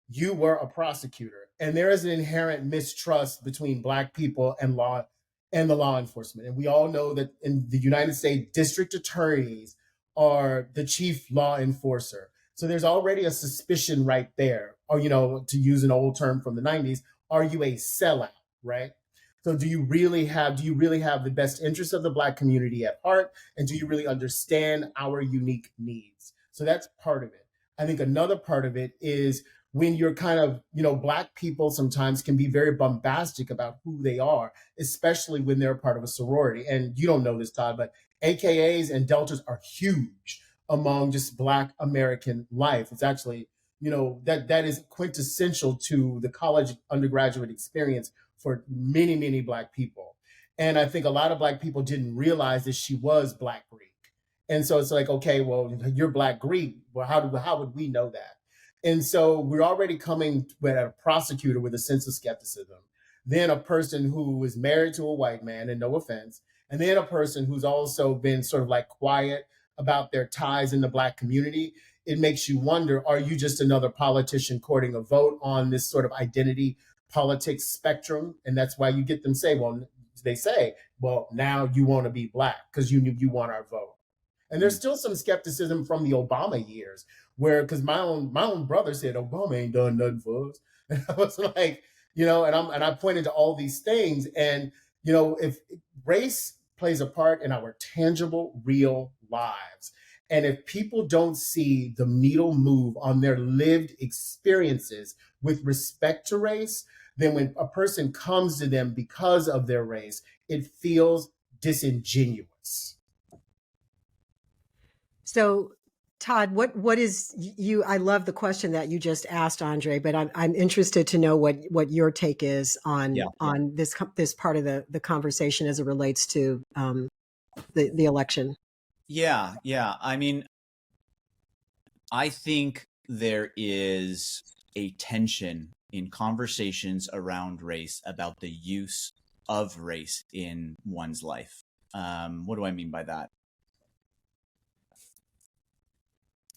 You were a prosecutor, and there is an inherent mistrust between Black people and the law enforcement. And we all know that in the United States, district attorneys are the chief law enforcer. So there's already a suspicion right there. Or, to use an old term from the 90s, are you a sellout, right? So do you really have the best interests of the Black community at heart? And do you really understand our unique needs? So that's part of it. I think another part of it is when you're kind of, Black people sometimes can be very bombastic about who they are, especially when they're a part of a sorority. And you don't know this, Todd, but AKAs and Deltas are huge among just Black American life. It's actually, that is quintessential to the college undergraduate experience for many, many Black people. And I think a lot of Black people didn't realize that she was Black Greek. And so it's like, okay, well, you're Black Greek. Well, how would we know that? And so we're already coming at a prosecutor with a sense of skepticism, then a person who is married to a white man, and no offense, and then a person who's also been sort of like quiet about their ties in the Black community. It makes you wonder, are you just another politician courting a vote on this sort of identity politics spectrum? And that's why you get them say, well, now you want to be Black because you want our vote. And there's still some skepticism from the Obama years where, because my own brother said, Obama ain't done nothing for us. And I was like, and I pointed to all these things. And, if race plays a part in our tangible, real lives, and if people don't see the needle move on their lived experiences with respect to race, then when a person comes to them because of their race, it feels disingenuous. So, Todd, what is you? I love the question that you just asked, André, but I'm interested to know what your take is on this part of the conversation as it relates to the election. Yeah. I mean, I think there is a tension in conversations around race about the use of race in one's life. What do I mean by that?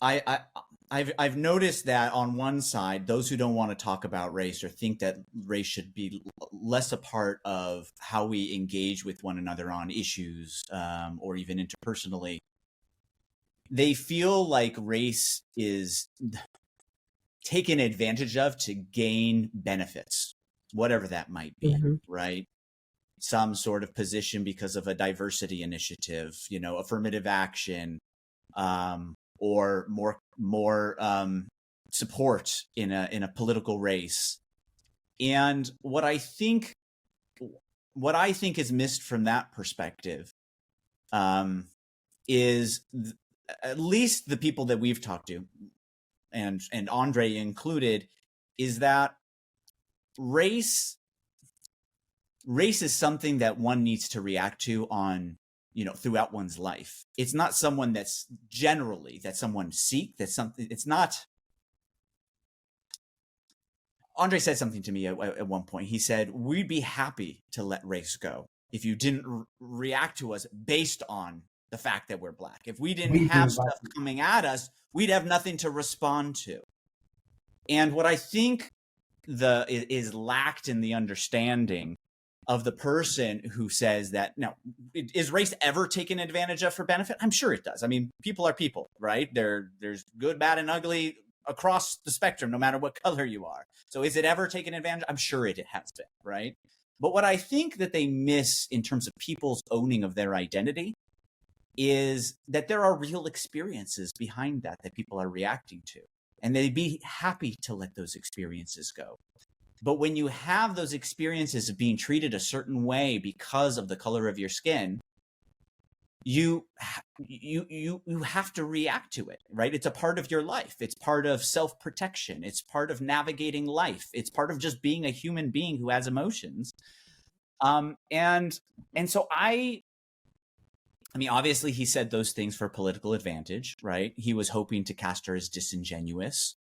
I've noticed that on one side, those who don't want to talk about race or think that race should be less a part of how we engage with one another on issues, or even interpersonally, they feel like race is taken advantage of to gain benefits, whatever that might be, right? Some sort of position because of a diversity initiative, affirmative action, or more support in a political race. And what I think is missed from that perspective is at least the people that we've talked to, and André included, is that race is something that one needs to react to on throughout one's life. It's not someone that someone seek. That's something. It's not. André said something to me at one point. He said, "We'd be happy to let race go if you didn't react to us based on the fact that we're Black. If we didn't have stuff coming at us, we'd have nothing to respond to." And what I think is lacked in the understanding of the person who says that, now, is race ever taken advantage of for benefit? I'm sure it does. I mean, people are people, right? There's good, bad, and ugly across the spectrum, no matter what color you are. So is it ever taken advantage? I'm sure it has been, right? But what I think that they miss in terms of people's owning of their identity is that there are real experiences behind that people are reacting to. And they'd be happy to let those experiences go. But when you have those experiences of being treated a certain way because of the color of your skin, you have to react to it, right? It's a part of your life. It's part of self-protection. It's part of navigating life. It's part of just being a human being who has emotions. And so I mean, obviously he said those things for political advantage, right? He was hoping to cast her as disingenuous,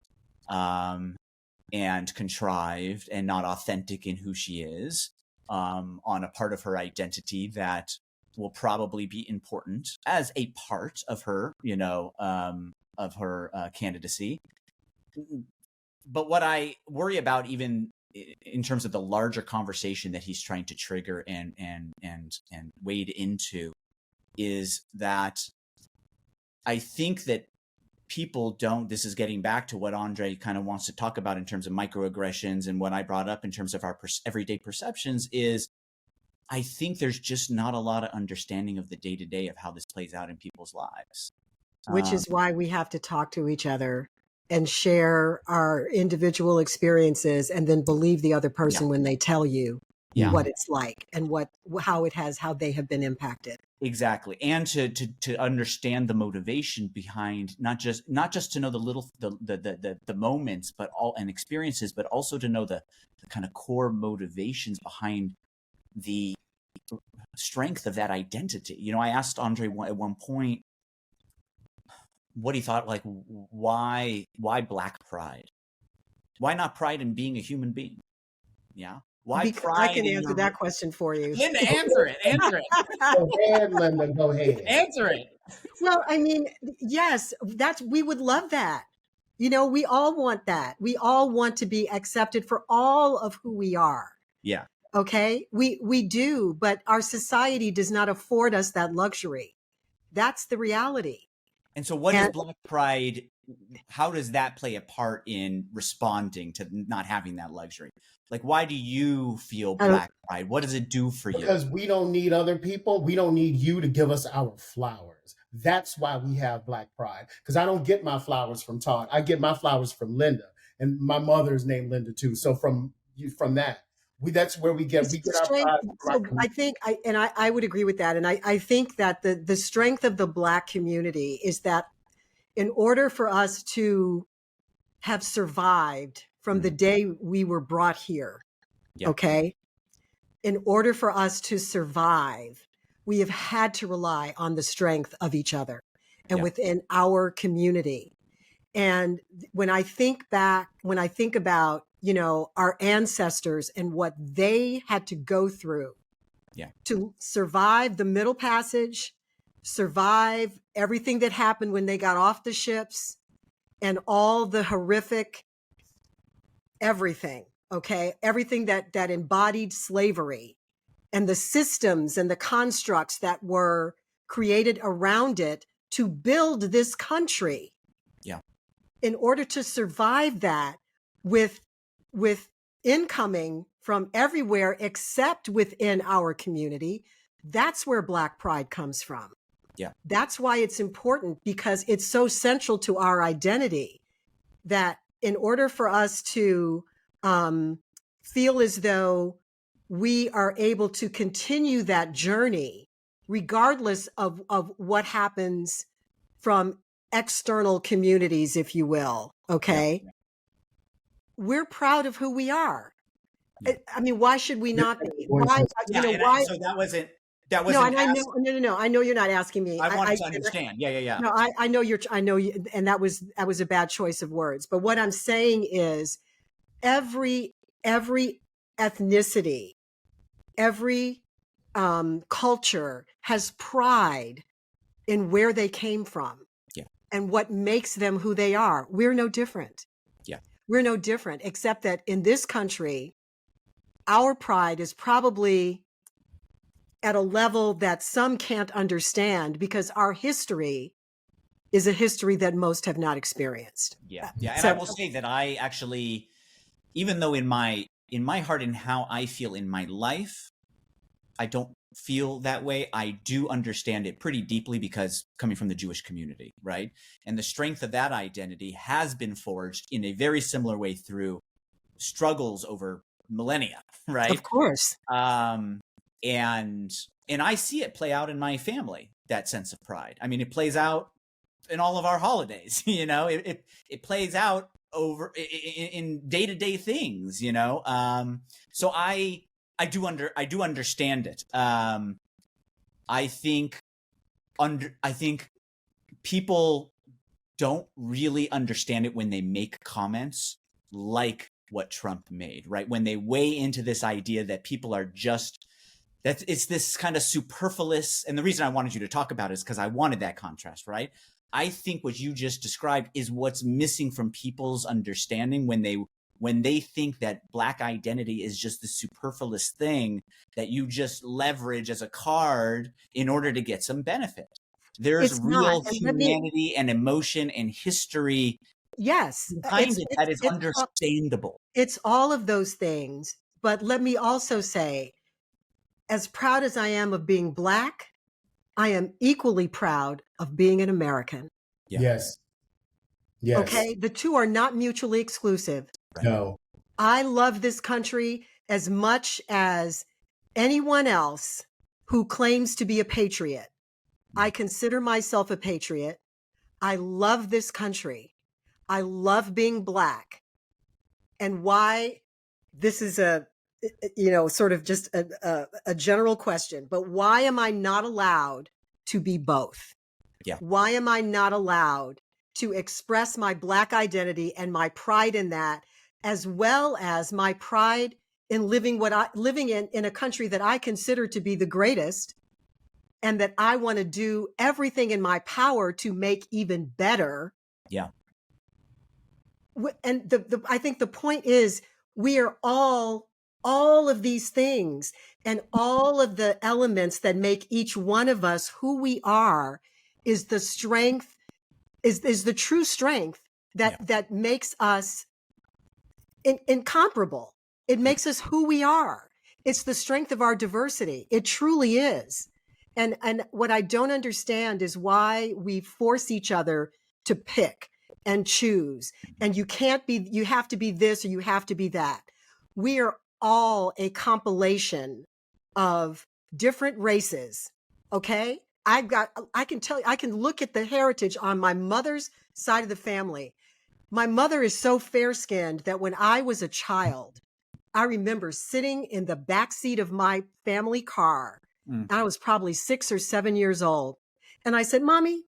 and contrived and not authentic in who she is, on a part of her identity that will probably be important as a part of her, candidacy. But what I worry about, even in terms of the larger conversation that he's trying to trigger and wade into, is that I think that people don't, this is getting back to what André kind of wants to talk about in terms of microaggressions, and what I brought up in terms of our everyday perceptions is, I think there's just not a lot of understanding of the day-to-day of how this plays out in people's lives. Which is why we have to talk to each other and share our individual experiences, and then believe the other person when they tell you what it's like and how they have been impacted. Exactly. And to understand the motivation behind, not just to know the moments, but and experiences, but also to know the kind of core motivations behind the strength of that identity. You know, I asked André at one point what he thought, like, why Black pride? Why not pride in being a human being? Yeah. Why pride? I can answer that question for you. Linda, answer it. Answer it. Go ahead, Linda. Go ahead. Answer it. Well, I mean, yes, we would love that. You know, we all want that. We all want to be accepted for all of who we are. Yeah. Okay. We do, but our society does not afford us that luxury. That's the reality. And so what is Black pride? How does that play a part in responding to not having that luxury? Like, why do you feel Black pride? What does it do for you? Because we don't need other people. We don't need you to give us our flowers. That's why we have Black pride. Because I don't get my flowers from Todd. I get my flowers from Linda. And my mother is named Linda too. So from that, that's where we get our pride. So I think I would agree with that. And I think that the strength of the Black community is that in order for us to have survived from the day we were brought here, okay, in order for us to survive, we have had to rely on the strength of each other and within our community. And when I think about, you know, our ancestors and what they had to go through to survive the Middle Passage, survive everything that happened when they got off the ships, and all the horrific everything, okay? Everything that embodied slavery, and the systems and the constructs that were created around it to build this country. Yeah. In order to survive that with incoming from everywhere except within our community, that's where Black pride comes from. Yeah. That's why it's important, because it's so central to our identity, that in order for us to feel as though we are able to continue that journey, regardless of what happens from external communities, if you will, okay? Yeah. We're proud of who we are. Yeah. I mean, why should we not be? Why? Yeah, you know, why? So that wasn't. No, I know you're not asking me. I wanted to understand. Yeah. No, I know you, and that was a bad choice of words. But what I'm saying is, every ethnicity, every culture has pride in where they came from, and what makes them who they are. We're no different. Yeah, we're no different, except that in this country, our pride is probably at a level that some can't understand, because our history is a history that most have not experienced. Yeah. And I will say that I actually, even though in my heart and how I feel in my life, I don't feel that way. I do understand it pretty deeply, because coming from the Jewish community, right? And the strength of that identity has been forged in a very similar way through struggles over millennia, right? Of course. And I see it play out in my family, that sense of pride. I mean, it plays out in all of our holidays, you know, it plays out over in day-to-day things, you know? So I do understand it. I think people don't really understand it when they make comments like what Trump made, right? When they weigh into this idea that people are just, that it's this kind of superfluous. And the reason I wanted you to talk about it is because I wanted that contrast, right? I think what you just described is what's missing from people's understanding when they think that Black identity is just the superfluous thing that you just leverage as a card in order to get some benefit. There's It's not. real And humanity and emotion and history yes, behind it that is understandable. it's all of those things. But let me also say, as proud as I am of being Black, I am equally proud of being an American. Yeah. Yes. Yes. Okay. The two are not mutually exclusive. Right. No. I love this country as much as anyone else who claims to be a patriot. I consider myself a patriot. I love this country. I love being Black. And why this is sort of just a general question, but why am I not allowed to be both? Yeah. Why am I not allowed to express my Black identity and my pride in that, as well as my pride in living in a country that I consider to be the greatest, and that I want to do everything in my power to make even better? Yeah. And I think the point is, we are all of these things, and all of the elements that make each one of us who we are is the strength, is the true strength that makes us incomparable. It makes us who we are. It's the strength of our diversity. It truly is. And what I don't understand is why we force each other to pick and choose. And you have to be this or you have to be that. We are all a compilation of different races. Okay. I can look at the heritage on my mother's side of the family. My mother is so fair-skinned that when I was a child, I remember sitting in the back seat of my family car. I was probably 6 or 7 years old. And I said, "Mommy,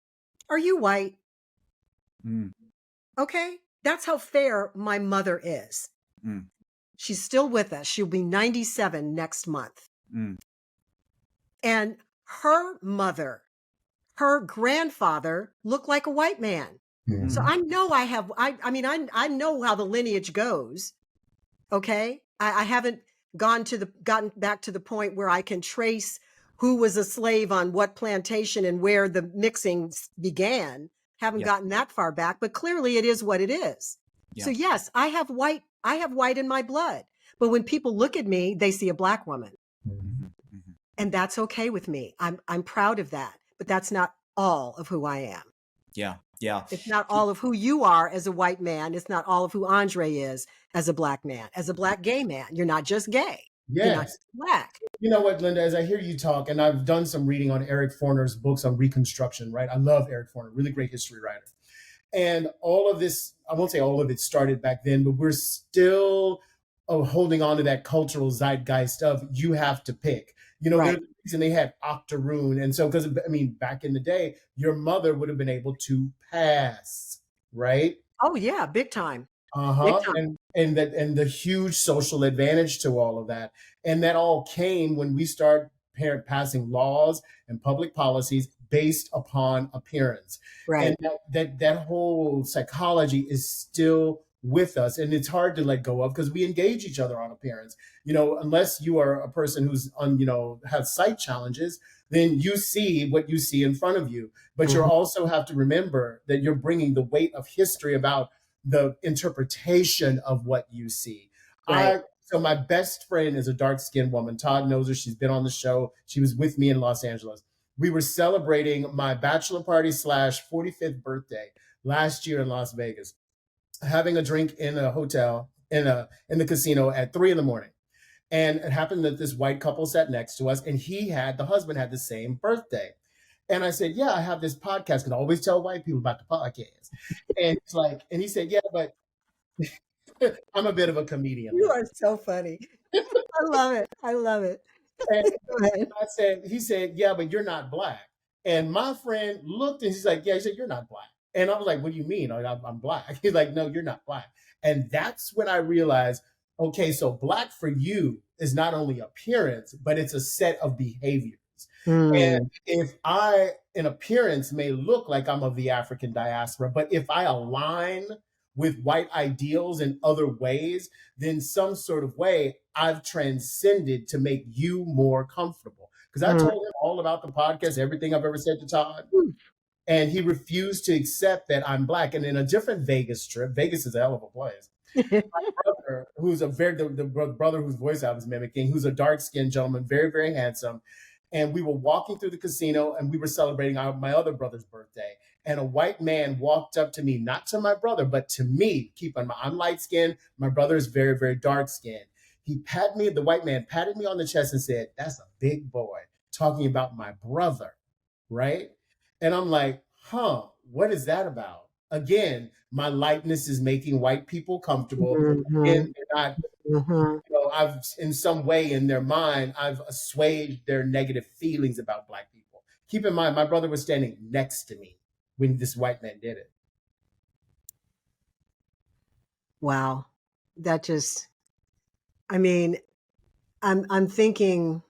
are you white?" Okay. That's how fair my mother is. She's still with us. She'll be 97 next month. And her mother, her grandfather looked like a white man. So I know I know how the lineage goes. Okay. I haven't gotten back to the point where I can trace who was a slave on what plantation and where the mixing began. Haven't gotten that far back, but clearly it is what it is. Yeah. So yes, I have white in my blood, but when people look at me, they see a Black woman. And that's okay with me. I'm proud of that, but that's not all of who I am. Yeah. Yeah. It's not all of who you are as a white man. It's not all of who André is as a Black man, as a Black gay man. You're not just gay. Yes. You're not just Black. You know what, Linda, as I hear you talk, and I've done some reading on Eric Forner's books on Reconstruction, right? I love Eric Forner, really great history writer. And all of this, I won't say all of it started back then, but we're still holding on to that cultural zeitgeist of you have to pick. You know, there's a reason they had octoroon. And so, because, I mean, back in the day, your mother would have been able to pass, right? Oh, yeah, big time. And the huge social advantage to all of that. And that all came when we start passing laws and public policies based upon appearance. Right. And that whole psychology is still with us, and it's hard to let go of because we engage each other on appearance. You know, unless you are a person who's has sight challenges, then you see what you see in front of you. But you also have to remember that you're bringing the weight of history about the interpretation of what you see. Right. So my best friend is a dark-skinned woman. Todd knows her. She's been on the show. She was with me in Los Angeles. We were celebrating my bachelor party / 45th birthday last year in Las Vegas, having a drink in a hotel in the casino at 3 a.m. And it happened that this white couple sat next to us, and the husband had the same birthday. And I said, "Yeah, I have this podcast, because I always tell white people about the podcast." And it's like, and he said, "Yeah, but I'm a bit of a comedian." You are so funny. I love it. I love it. And he said, "Yeah, but you're not Black." And my friend looked and he's like, "Yeah," he said, "You're not Black." And I was like, "What do you mean? I'm Black." He's like, "No, you're not Black." And that's when I realized, okay, so Black for you is not only appearance, but it's a set of behaviors. And if I, in appearance, may look like I'm of the African diaspora, but if I align with white ideals in other ways, then some sort of way I've transcended to make you more comfortable. Because I told him all about the podcast, everything I've ever said to Todd. And he refused to accept that I'm Black. And in a different Vegas trip, Vegas is a hell of a place. My brother, who's the brother whose voice I was mimicking, who's a dark-skinned gentleman, very, very handsome. And we were walking through the casino and we were celebrating my other brother's birthday. And a white man walked up to me, not to my brother, but to me. Keep in mind, I'm light-skinned. My brother is very, very dark-skinned. The white man patted me on the chest and said, "That's a big boy," talking about my brother, right? And I'm like, what is that about? Again, my lightness is making white people comfortable. Again, they're not, I've in some way in their mind, I've assuaged their negative feelings about Black people. Keep in mind, my brother was standing next to me when this white man did it. Wow. That just, I mean, I'm thinking,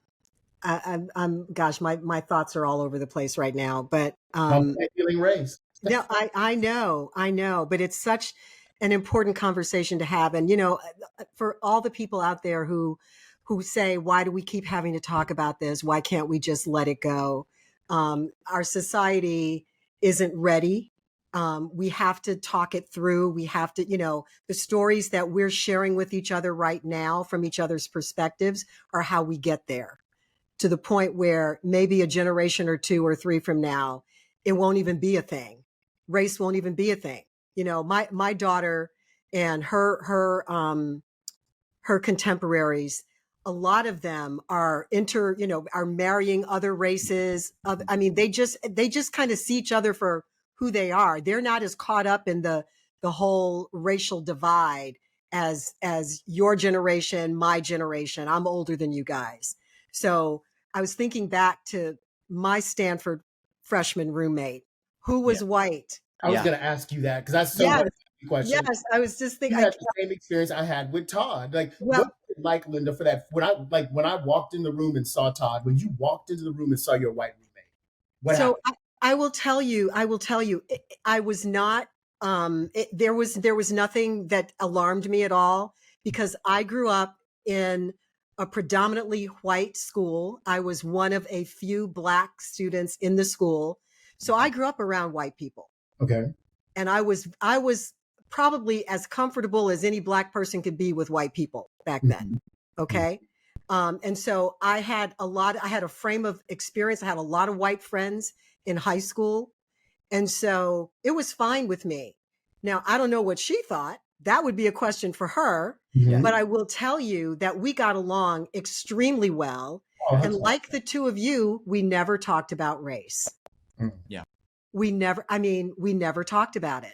I'm gosh, my thoughts are all over the place right now, but Healing race. no, I know, but it's such an important conversation to have. And, for all the people out there who say, why do we keep having to talk about this? Why can't we just let it go? Our society isn't ready. We have to talk it through. We have to, the stories that we're sharing with each other right now from each other's perspectives are how we get there, to the point where maybe a generation or two or three from now, it won't even be a thing. Race won't even be a thing. My daughter and her contemporaries, a lot of them are are marrying other races. They just kind of see each other for who they are. They're not as caught up in the whole racial divide as your generation, my generation. I'm older than you guys. So I was thinking back to my Stanford freshman roommate who was white. I was going to ask you that because that's so much question. Yes, I was just thinking. You had the same experience I had with Todd. What was it like, Linda, for that? When I walked in the room and saw Todd, when you walked into the room and saw your white roommate, what happened? I will tell you, I was not, there was nothing that alarmed me at all, because I grew up in a predominantly white school. I was one of a few Black students in the school. So I grew up around white people. Okay. And I was probably as comfortable as any Black person could be with white people back then. Okay. And so I had a frame of experience. I had a lot of white friends in high school. And so it was fine with me. Now, I don't know what she thought. That would be a question for her. But I will tell you that we got along extremely well. And like the two of you, we never talked about race. Yeah. We never talked about it.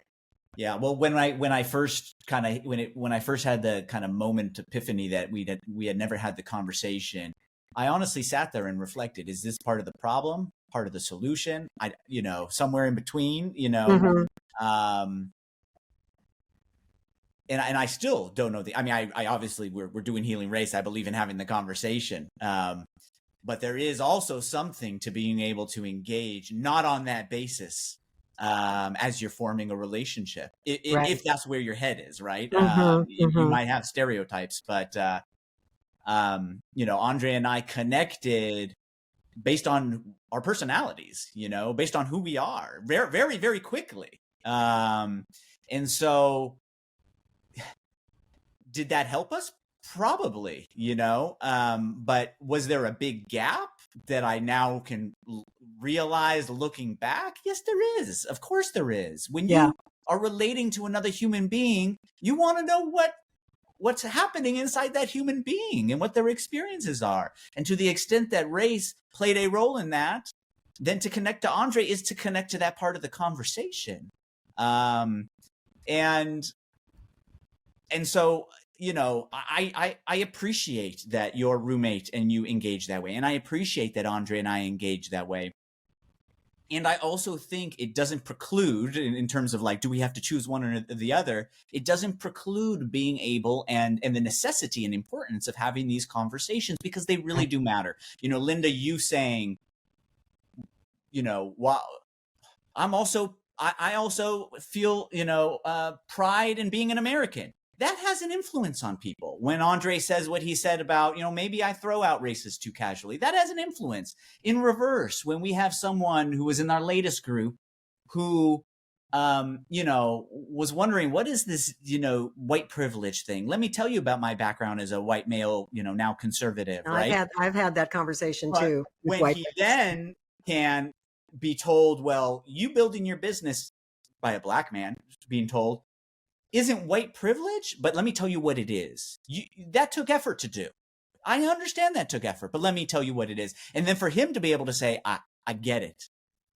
Yeah. Well, when I first had the kind of moment epiphany that we had never had the conversation, I honestly sat there and reflected, is this part of the problem, part of the solution? Somewhere in between, and I still don't know I obviously we're doing Healing Race. I believe in having the conversation. But there is also something to being able to engage, not on that basis, as you're forming a relationship, if that's where your head is, right? You might have stereotypes, but, André and I connected based on our personalities, based on who we are, very, very, very quickly. And so did that help us? Probably, but was there a big gap that I now can realize looking back? Yes, there is. Of course there is. When you are relating to another human being, you want to know what's happening inside that human being and what their experiences are. And to the extent that race played a role in that, then to connect to André is to connect to that part of the conversation. And so, I appreciate that your roommate and you engage that way. And I appreciate that André and I engage that way. And I also think it doesn't preclude, in terms of do we have to choose one or the other? It doesn't preclude being able and the necessity and importance of having these conversations, because they really do matter. Linda, you saying, wow, I also feel, pride in being an American. that has an influence on people. When André says what he said about, maybe I throw out races too casually, that has an influence. In reverse, when we have someone who was in our latest group who, was wondering, what is this, white privilege thing? Let me tell you about my background as a white male, now conservative, right? I've had that conversation too. When he then can be told, well, you building your business by a black man being told isn't white privilege, but let me tell you what it is. That took effort to do. I understand that took effort, but let me tell you what it is. And then for him to be able to say, I get it.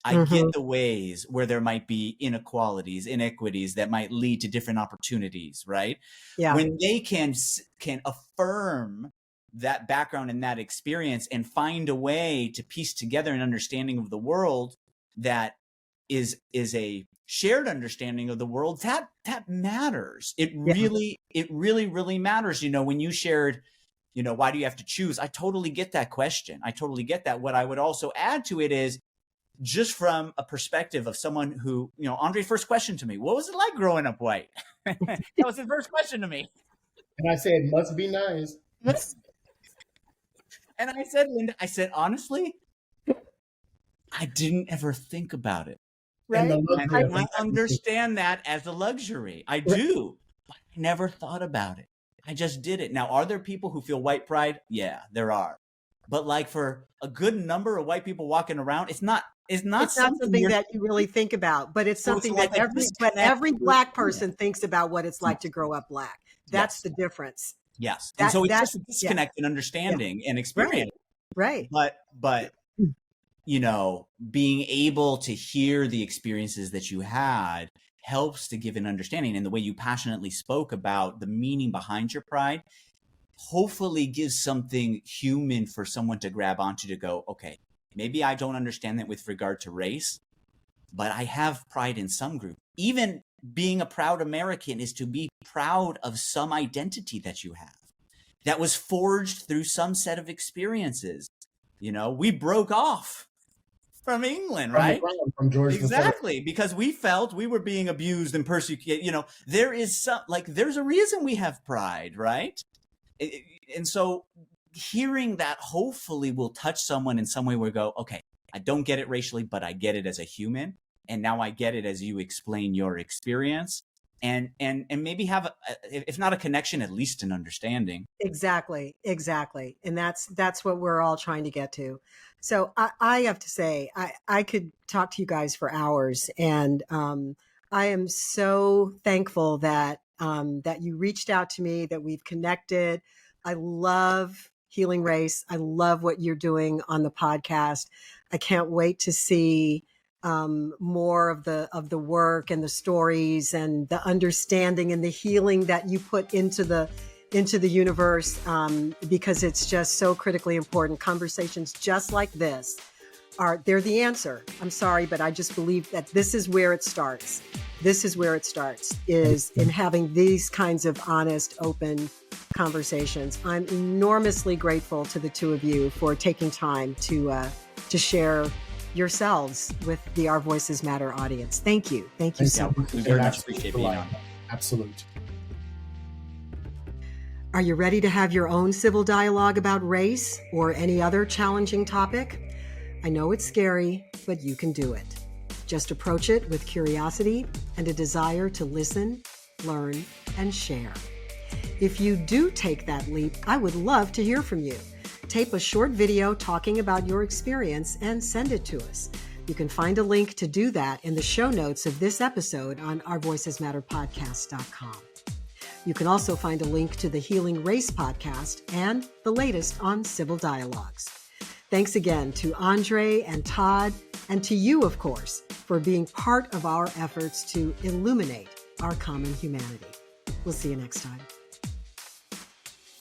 I get the ways where there might be inequalities, inequities that might lead to different opportunities, right? Yeah. When they can affirm that background and that experience and find a way to piece together an understanding of the world that is a shared understanding of the world, that matters. It really matters. When you shared, why do you have to choose? I totally get that question. I totally get that. What I would also add to it is, just from a perspective of someone who, Andre's first question to me, what was it like growing up white? That was his first question to me. And I said, it must be nice. And I said, Linda, honestly, I didn't ever think about it. Right. And I understand that as a luxury. I do. But I never thought about it. I just did it. Now, are there people who feel white pride? Yeah, there are. But like for a good number of white people walking around, it's not something that you really think about, but it's something that every black person thinks about what it's like to grow up black. That's the difference. Yes. And so it's just a disconnect in understanding and experience. Right. But being able to hear the experiences that you had helps to give an understanding. And the way you passionately spoke about the meaning behind your pride hopefully gives something human for someone to grab onto, to go, okay, maybe I don't understand that with regard to race, but I have pride in some group. Even being a proud American is to be proud of some identity that you have that was forged through some set of experiences. We broke off from England, right? From George exactly, because we felt we were being abused and persecuted. There is there's a reason we have pride, right? And so hearing that hopefully will touch someone in some way where we go, okay, I don't get it racially, but I get it as a human. And now I get it as you explain your experience, and maybe have, if not a connection, at least an understanding. Exactly. And that's what we're all trying to get to. So I have to say, I could talk to you guys for hours, and I am so thankful that you reached out to me, that we've connected. I love Healing Race. I love what you're doing on the podcast. I can't wait to see more of the work and the stories and the understanding and the healing that you put into the universe, because it's just so critically important. Conversations just like this they're the answer. I'm sorry, but I just believe that this is where it starts. Is in having these kinds of honest, open conversations. I'm enormously grateful to the two of you for taking time to share yourselves with the Our Voices Matter audience. Thank you so much. We very much appreciate being on. Absolutely. Are you ready to have your own civil dialogue about race or any other challenging topic? I know it's scary, but you can do it. Just approach it with curiosity and a desire to listen, learn, and share. If you do take that leap, I would love to hear from you. Tape a short video talking about your experience and send it to us. You can find a link to do that in the show notes of this episode on ourvoicesmatterpodcast.com. You can also find a link to the Healing Race podcast and the latest on civil dialogues. Thanks again to André and Todd, and to you, of course, for being part of our efforts to illuminate our common humanity. We'll see you next time.